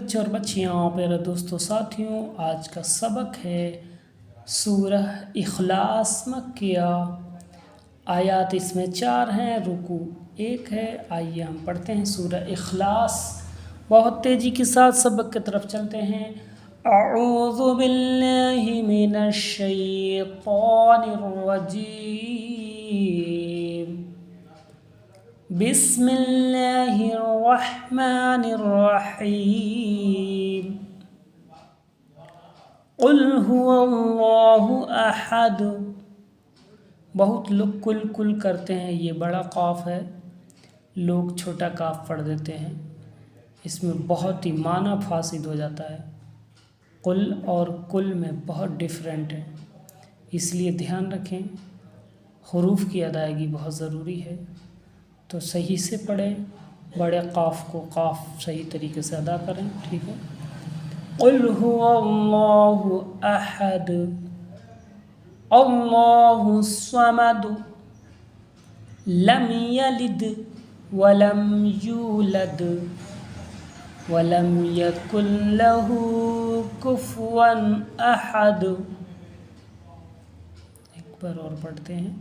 بچے اور بچیاں، پیارے دوستوں ساتھیوں، آج کا سبق ہے سورہ اخلاص مکیہ۔ آیات اس میں 4 ہیں، رکوع 1 ہے۔ آئیے ہم پڑھتے ہیں سورہ اخلاص، بہت تیزی کے ساتھ سبق کی طرف چلتے ہیں۔ اعوذ باللہ من الشیطان الرجیم، بسم اللہ الرحمن الرحیم، قل هو اللہ احد۔ بہت لوگ کل کل کرتے ہیں، یہ بڑا قاف ہے، لوگ چھوٹا قاف پڑھ دیتے ہیں، اس میں بہت ہی معنی فاسد ہو جاتا ہے۔ قل اور کل میں بہت ڈیفرنٹ ہے، اس لیے دھیان رکھیں، حروف کی ادائیگی بہت ضروری ہے، تو صحیح سے پڑھیں، بڑے قاف کو قاف صحیح طریقے سے ادا کریں، ٹھیک ہے۔ قل هو اللہ احد، اللہ الصمد، لم یلد ولم یولد ولم یکن له کفوا احد۔ ایک بار اور پڑھتے ہیں،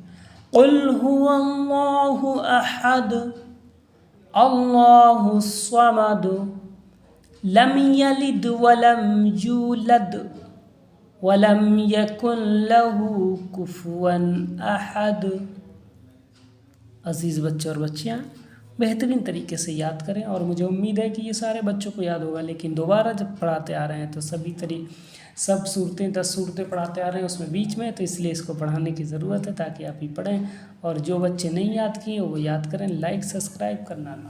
قل هو اللہ احد، اللہ الصمد، لم یلد ولم یولد ولم یکن له کفوا احد۔ عزیز بچے اور بچیاں، بہترین طریقے سے یاد کریں، اور مجھے امید ہے کہ یہ سارے بچوں کو یاد ہوگا، لیکن دوبارہ جب پڑھاتے آ رہے ہیں تو سب صورتیں 10 صورتیں پڑھاتے آ رہے ہیں اس میں بیچ میں، تو اس لیے اس کو پڑھانے کی ضرورت ہے تاکہ آپ ہی پڑھیں، اور جو بچے نہیں یاد کیے وہ یاد کریں۔ لائک سبسکرائب کرنا نہ